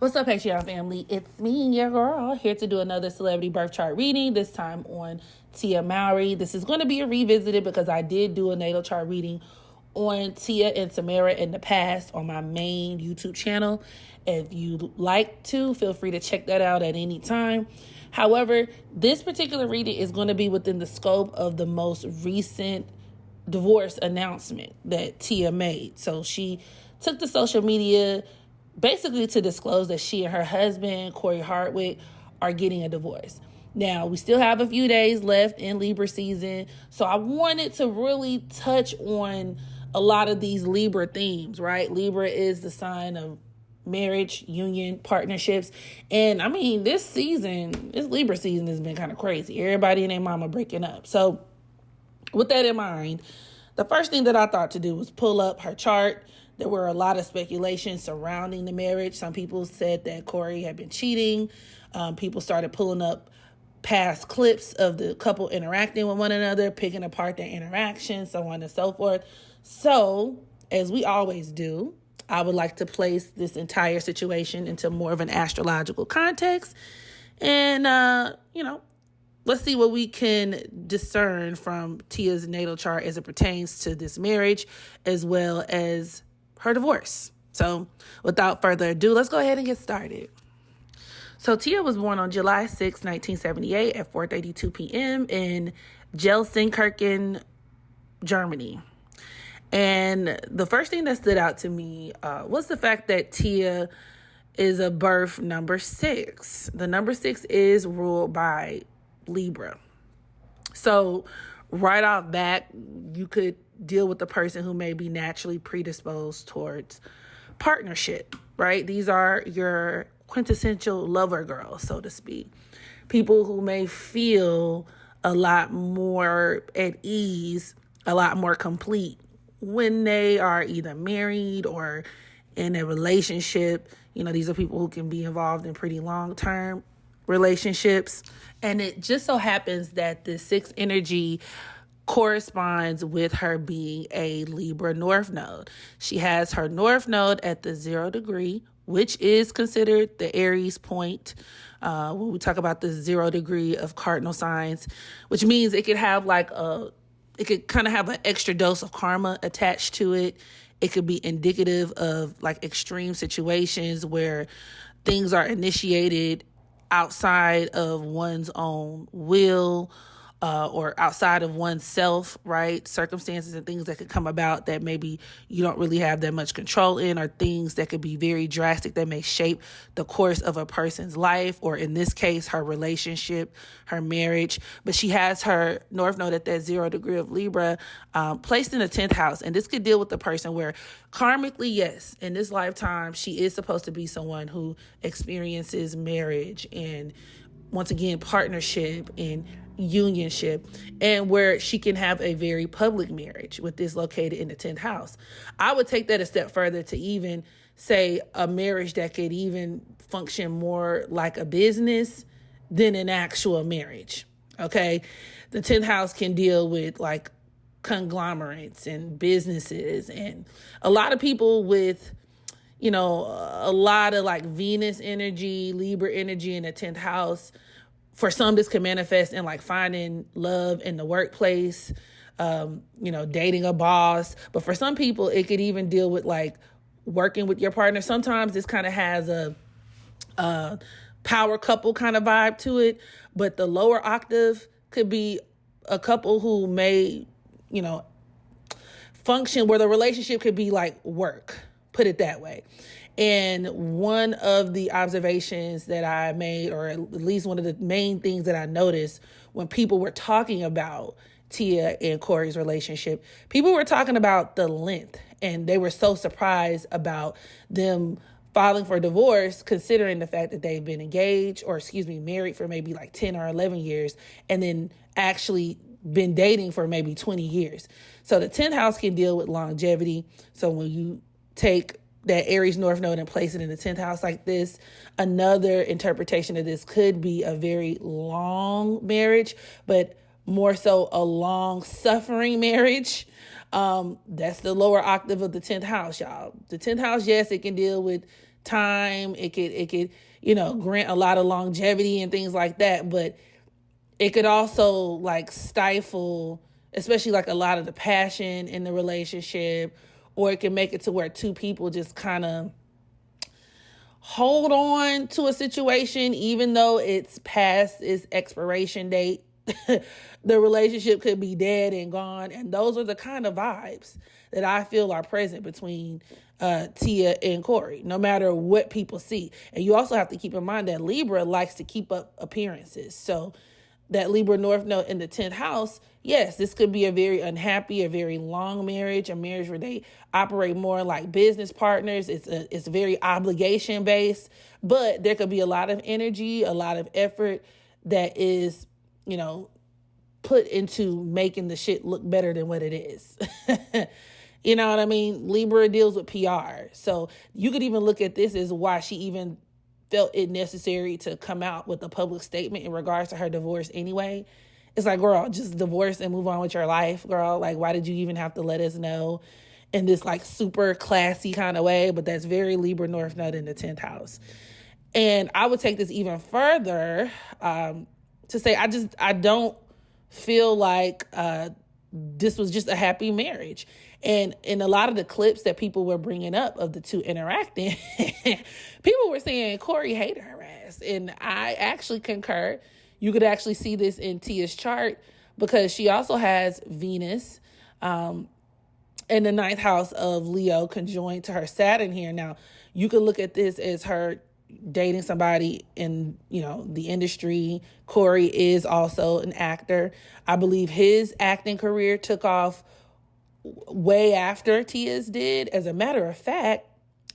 What's up, Patreon family? It's me, your girl, here to do another celebrity birth chart reading, this time on Tia Mowry. This is going to be a revisited because I did do a natal chart reading on Tia and Tamara in the past on my main YouTube channel. If you'd like to, feel free to check that out at any time. However, this particular reading is going to be within the scope of the most recent divorce announcement that Tia made. So she took to social media basically to disclose that she and her husband, Corey Hardwick, are getting a divorce. Now, we still have a few days left in Libra season, so I wanted to really touch on a lot of these Libra themes, right? Libra is the sign of marriage, union, partnerships. And I mean, this Libra season has been kind of crazy. Everybody and their mama breaking up. So with that in mind, the first thing that I thought to do was pull up her chart. There were a lot of speculation surrounding the marriage. Some people said that Corey had been cheating. People started pulling up past clips of the couple interacting with one another, picking apart their interactions, so on and so forth. So, as we always do, I would like to place this entire situation into more of an astrological context. And, let's see what we can discern from Tia's natal chart as it pertains to this marriage, as well as her divorce. So without further ado, let's go ahead and get started. So Tia was born on July 6, 1978 at 4:32 p.m. in Gelsenkirchen, Germany. And the first thing that stood out to me was the fact that Tia is a birth number 6. The number 6 is ruled by Libra. So right off bat, you could deal with the person who may be naturally predisposed towards partnership, right? These are your quintessential lover girls, so to speak. People who may feel a lot more at ease, a lot more complete when they are either married or in a relationship. You know, these are people who can be involved in pretty long-term relationships. And it just so happens that the 6 energy corresponds with her being a Libra North Node. She has her North Node at the 0 degree, which is considered the Aries point. When we talk about the 0 degree of cardinal signs, which means it could have it could kind of have an extra dose of karma attached to it. It could be indicative of like extreme situations where things are initiated outside of one's own will, or outside of oneself, right? Circumstances and things that could come about that maybe you don't really have that much control in, or things that could be very drastic that may shape the course of a person's life, or in this case, her relationship, her marriage. But she has her North Node at that 0 degree of Libra, placed in the 10th house. And this could deal with the person where karmically, yes, in this lifetime, she is supposed to be someone who experiences marriage and, once again, partnership and unionship, and where she can have a very public marriage with this located in the 10th house. I would take that a step further to even say a marriage that could even function more like a business than an actual marriage. Okay. The 10th house can deal with like conglomerates and businesses, and a lot of people with, a lot of like Venus energy, Libra energy in the 10th house. For some, this can manifest in like finding love in the workplace, dating a boss. But for some people, it could even deal with like working with your partner. Sometimes this kind of has a power couple kind of vibe to it. But the lower octave could be a couple who may, function where the relationship could be like work, put it that way. And one of the observations that I made, or at least one of the main things that I noticed when people were talking about Tia and Corey's relationship, people were talking about the length, and they were so surprised about them filing for divorce, considering the fact that they've been married for maybe like 10 or 11 years, and then actually been dating for maybe 20 years. So the 10th house can deal with longevity. So when you take that Aries North Node and place it in the 10th house like this, another interpretation of this could be a very long marriage, but more so a long suffering marriage. That's the lower octave of the 10th house, y'all. The 10th house, yes, it can deal with time. It could, grant a lot of longevity and things like that. But it could also like stifle, especially like a lot of the passion in the relationship, or it can make it to where two people just kind of hold on to a situation, even though it's past its expiration date. The relationship could be dead and gone. And those are the kind of vibes that I feel are present between Tia and Corey, no matter what people see. And you also have to keep in mind that Libra likes to keep up appearances. So that Libra North Node in the 10th house, yes, this could be a very unhappy, a very long marriage, a marriage where they operate more like business partners. It's very obligation based, but there could be a lot of energy, a lot of effort that is, put into making the shit look better than what it is. You know what I mean? Libra deals with PR. So you could even look at this as why she even felt it necessary to come out with a public statement in regards to her divorce anyway. It's like, girl, just divorce and move on with your life, girl. Like, why did you even have to let us know in this like super classy kind of way? But that's very Libra North Node in the 10th house. And I would take this even further to say, I don't feel like this was just a happy marriage. And in a lot of the clips that people were bringing up of the two interacting, people were saying Corey hated her ass. And I actually concur. You could actually see this in Tia's chart because she also has Venus in the 9th house of Leo conjoined to her Saturn here. Now, you could look at this as her dating somebody in, the industry. Corey is also an actor. I believe his acting career took off way after Tia's did. As a matter of fact,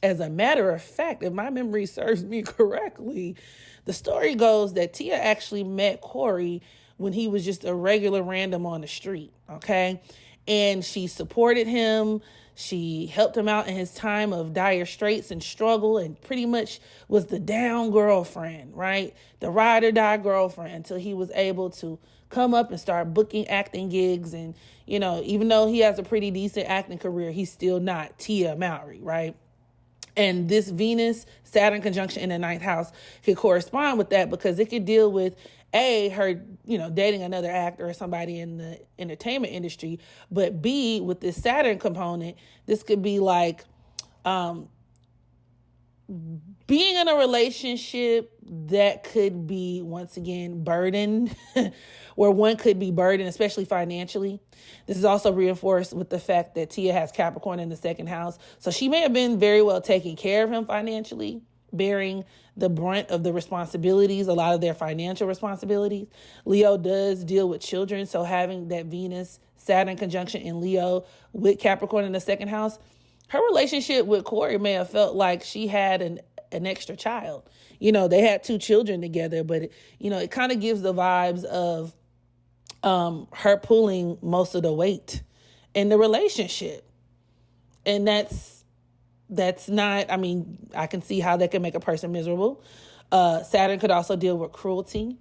if my memory serves me correctly, the story goes that Tia actually met Corey when he was just a regular random on the street, okay? And she supported him. She helped him out in his time of dire straits and struggle, and pretty much was the down girlfriend, right? The ride or die girlfriend, until he was able to come up and start booking acting gigs. And, even though he has a pretty decent acting career, he's still not Tia Mowry, right? And this Venus Saturn conjunction in the 9th house could correspond with that, because it could deal with her, dating another actor or somebody in the entertainment industry. But B, with this Saturn component, this could be like being in a relationship that could be, once again, burdened, where one could be burdened, especially financially. This is also reinforced with the fact that Tia has Capricorn in the 2nd house. So she may have been very well taking care of him financially, bearing the brunt of the responsibilities, a lot of their financial responsibilities. Leo does deal with children. So having that Venus Saturn conjunction in Leo with Capricorn in the 2nd house, her relationship with Corey may have felt like she had an extra child. They had 2 children together, but it kind of gives the vibes of her pulling most of the weight in the relationship. And that's not, I can see how that can make a person miserable. Saturn could also deal with cruelty.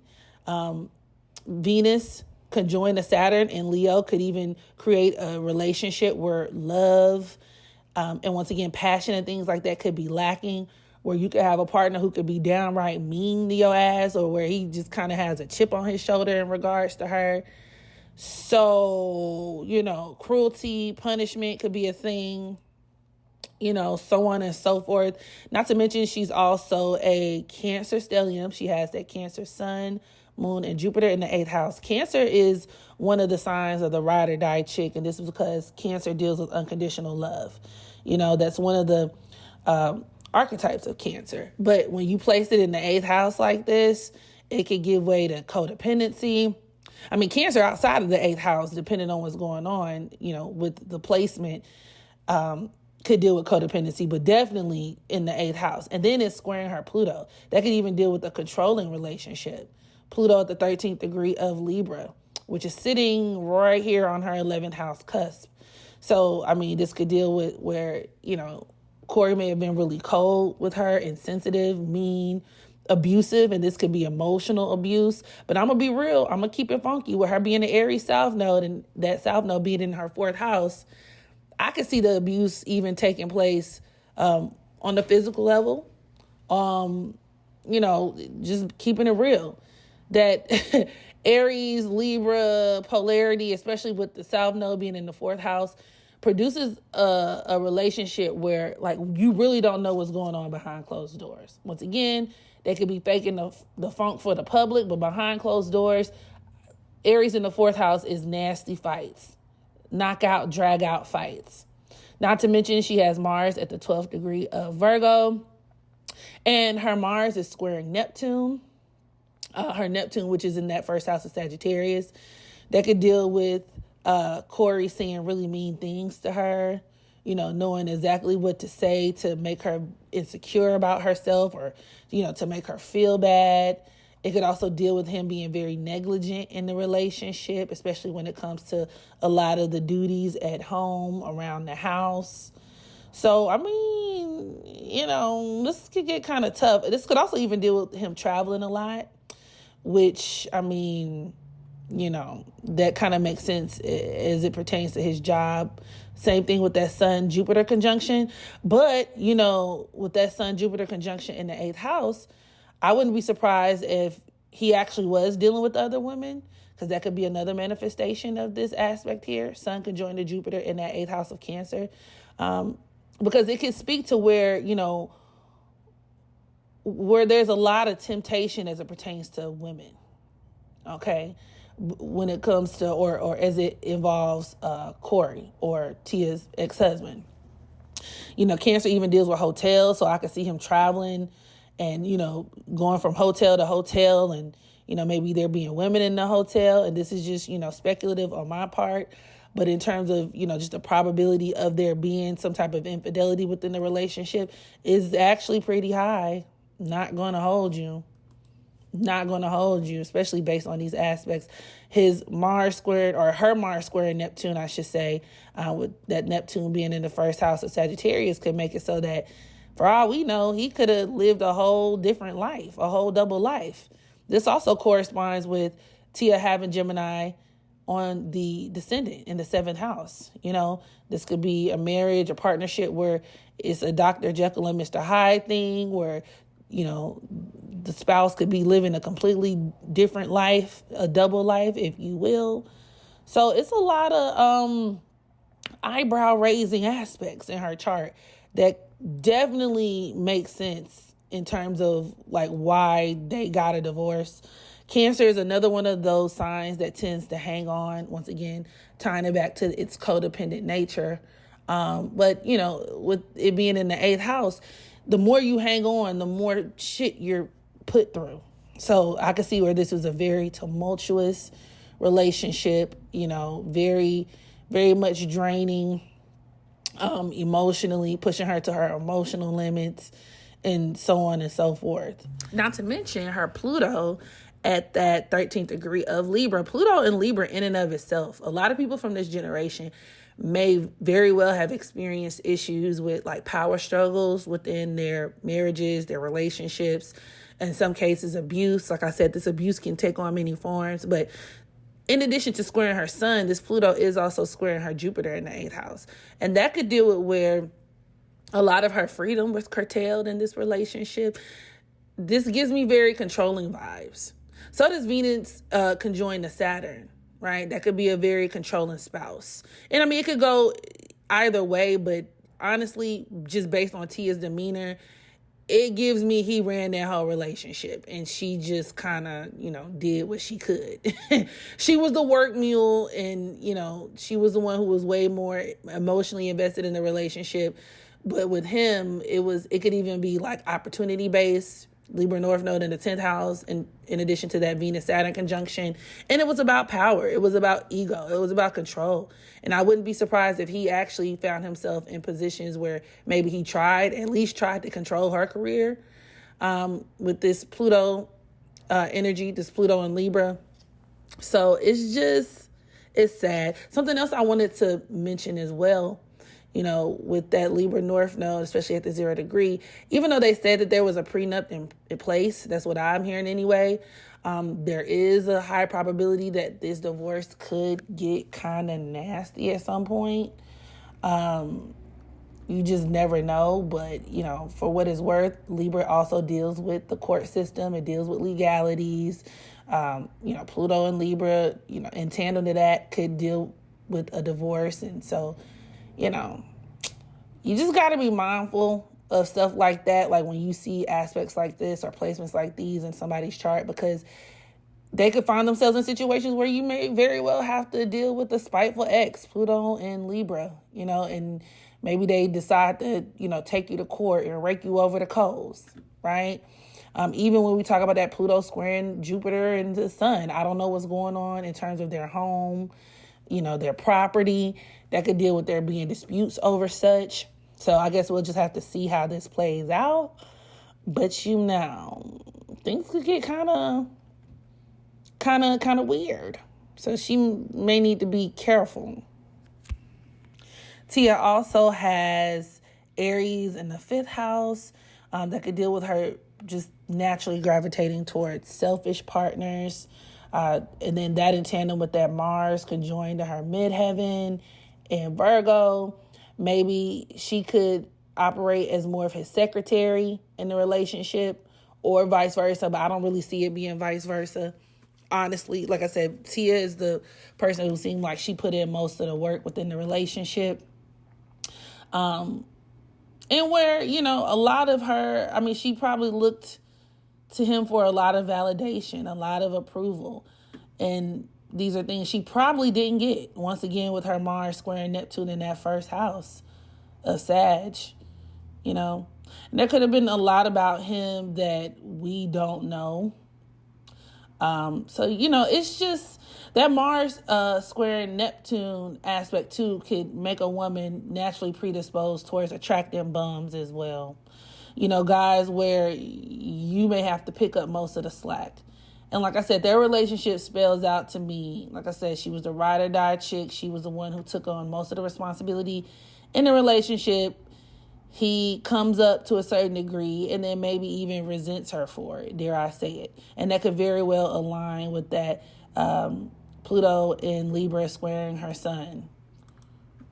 Venus conjoined to Saturn and Leo could even create a relationship where love and once again, passion and things like that could be lacking, where you could have a partner who could be downright mean to your ass, or where he just kind of has a chip on his shoulder in regards to her. So, cruelty, punishment could be a thing, so on and so forth. Not to mention, she's also a Cancer stellium. She has that Cancer sun, moon, and Jupiter in the 8th house. Cancer is one of the signs of the ride or die chick. And this is because Cancer deals with unconditional love. That's one of the archetypes of Cancer. But when you place it in the 8th house like this, it could give way to codependency. Cancer outside of the 8th house, depending on what's going on, with the placement, could deal with codependency, but definitely in the 8th house. And then it's squaring her Pluto. That could even deal with a controlling relationship. Pluto at the 13th degree of Libra, which is sitting right here on her 11th house cusp. So, this could deal with where, Corey may have been really cold with her, insensitive, mean, abusive, and this could be emotional abuse. But I'm going to be real. I'm going to keep it funky with her being an Aries South Node and that South Node being in her 4th house. I could see the abuse even taking place on the physical level. Just keeping it real. That Aries, Libra polarity, especially with the South Node being in the 4th house, produces a relationship where, like, you really don't know what's going on behind closed doors. Once again, they could be faking the funk for the public, but behind closed doors, Aries in the 4th house is nasty fights, knockout, drag out fights. Not to mention she has Mars at the 12th degree of Virgo, and her Mars is squaring Neptune. Her Neptune, which is in that 1st house of Sagittarius, that could deal with Corey saying really mean things to her, knowing exactly what to say to make her insecure about herself or, to make her feel bad. It could also deal with him being very negligent in the relationship, especially when it comes to a lot of the duties at home, around the house. So, I mean, this could get kind of tough. This could also even deal with him traveling a lot, which, I mean, that kind of makes sense as it pertains to his job. Same thing with that Sun-Jupiter conjunction. But, with that Sun-Jupiter conjunction in the 8th house, I wouldn't be surprised if he actually was dealing with other women, because that could be another manifestation of this aspect here. Sun conjoined to Jupiter in that 8th house of Cancer. Because it can speak to where, where there's a lot of temptation as it pertains to women. Okay. When it comes to, or as it involves Corey or Tia's ex-husband. Cancer even deals with hotels, so I could see him traveling and, going from hotel to hotel and, maybe there being women in the hotel. And this is just, speculative on my part. But in terms of, just the probability of there being some type of infidelity within the relationship is actually pretty high. Not going to hold you. Not going to hold you, especially based on these aspects. His Mars squared, or her Mars squared Neptune, I should say, with that Neptune being in the 1st house of Sagittarius, could make it so that, for all we know, he could have lived a whole different life, a whole double life. This also corresponds with Tia having Gemini on the descendant in the 7th house. This could be a marriage, a partnership where it's a Dr. Jekyll and Mr. Hyde thing, where, the spouse could be living a completely different life, a double life, if you will. So it's a lot of eyebrow raising aspects in her chart that definitely makes sense in terms of like why they got a divorce. Cancer is another one of those signs that tends to hang on, once again, tying it back to its codependent nature. But, with it being in the 8th house, the more you hang on, the more shit you're put through. So I could see where this was a very tumultuous relationship, very, very much draining, emotionally, pushing her to her emotional limits, and so on and so forth. Not to mention her Pluto at that 13th degree of Libra. Pluto in Libra in and of itself. A lot of people from this generation may very well have experienced issues with like power struggles within their marriages, their relationships, in some cases abuse. Like I said, this abuse can take on many forms, but in addition to squaring her Sun, this Pluto is also squaring her Jupiter in the 8th house. And that could deal with where a lot of her freedom was curtailed in this relationship. This gives me very controlling vibes. So does Venus conjoin to Saturn, right? That could be a very controlling spouse. And I mean, it could go either way, but honestly, just based on Tia's demeanor, it gives me he ran that whole relationship and she just kind of, did what she could. She was the work mule and, she was the one who was way more emotionally invested in the relationship. But with him, it could even be like opportunity based. Libra North Node in the 10th house, and in addition to that Venus-Saturn conjunction. And it was about power. It was about ego. It was about control. And I wouldn't be surprised if he actually found himself in positions where maybe he at least tried to control her career with this Pluto energy, this Pluto in Libra. So it's sad. Something else I wanted to mention as well, with that Libra North Node, especially at the 0 degree, even though they said that there was a prenup in place, that's what I'm hearing anyway, there is a high probability that this divorce could get kind of nasty at some point. You just never know. But, for what it's worth, Libra also deals with the court system. It deals with legalities. Pluto and Libra, in tandem to that, could deal with a divorce. And so, you just got to be mindful of stuff like that. Like when you see aspects like this or placements like these in somebody's chart, because they could find themselves in situations where you may very well have to deal with a spiteful ex, Pluto and Libra, and maybe they decide to, take you to court and rake you over the coals, right? Even when we talk about that Pluto squaring Jupiter and the sun, I don't know what's going on in terms of their home, their property. That could deal with there being disputes over such. So I guess we'll just have to see how this plays out. But things could get kind of weird. So she may need to be careful. Tia also has Aries in the 5th house that could deal with her just naturally gravitating towards selfish partners. And then that in tandem with that Mars conjoined to her midheaven in Virgo. Maybe she could operate as more of his secretary in the relationship or vice versa, but I don't really see it being vice versa. Honestly, like I said, Tia is the person who seemed like she put in most of the work within the relationship. And where, a lot of her, she probably looked to him for a lot of validation, a lot of approval. And these are things she probably didn't get, once again, with her Mars squaring Neptune in that 1st house of Sag, And there could have been a lot about him that we don't know. So, it's just that Mars squaring Neptune aspect too could make a woman naturally predisposed towards attracting bums as well. Guys where you may have to pick up most of the slack. And like I said, their relationship spells out to me. Like I said, she was the ride or die chick. She was the one who took on most of the responsibility in the relationship. He comes up to a certain degree and then maybe even resents her for it, dare I say it. And that could very well align with that Pluto in Libra squaring her sun,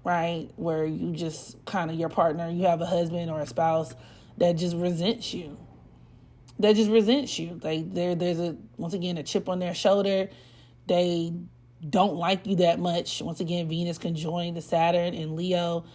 right? Where you just kind of your partner, you have a husband or a spouse that just resents you. Like there's once again, a chip on their shoulder. They don't like you that much. Once again, Venus conjoined to Saturn in Leo.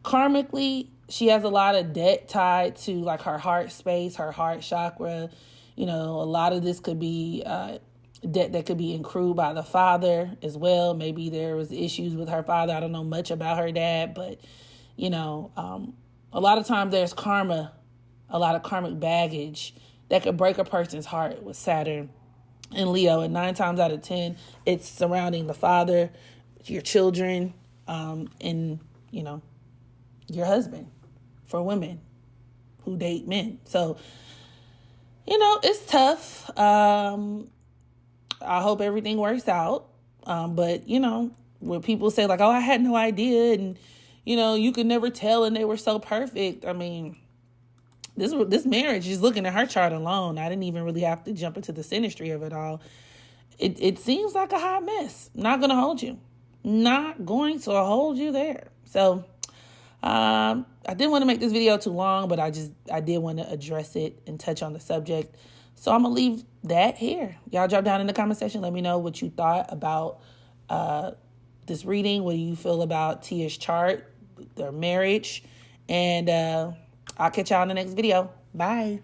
Karmically, she has a lot of debt tied to like her heart space, her heart chakra. A lot of this could be debt that could be accrued by the father as well. Maybe there was issues with her father. I don't know much about her dad, but a lot of times there's karma, a lot of karmic baggage that could break a person's heart with Saturn and Leo. And 9 times out of 10, it's surrounding the father, your children, and, your husband for women who date men. So, it's tough. I hope everything works out. But, when people say like, oh, I had no idea. And, you could never tell and they were so perfect. This marriage, just looking at her chart alone, I didn't even really have to jump into the synastry of it all. It seems like a hot mess. Not going to hold you. Not going to hold you there. So I didn't want to make this video too long, but I did want to address it and touch on the subject. So I'm going to leave that here. Y'all drop down in the comment section. Let me know what you thought about this reading. What do you feel about Tia's chart, their marriage? And I'll catch y'all in the next video. Bye.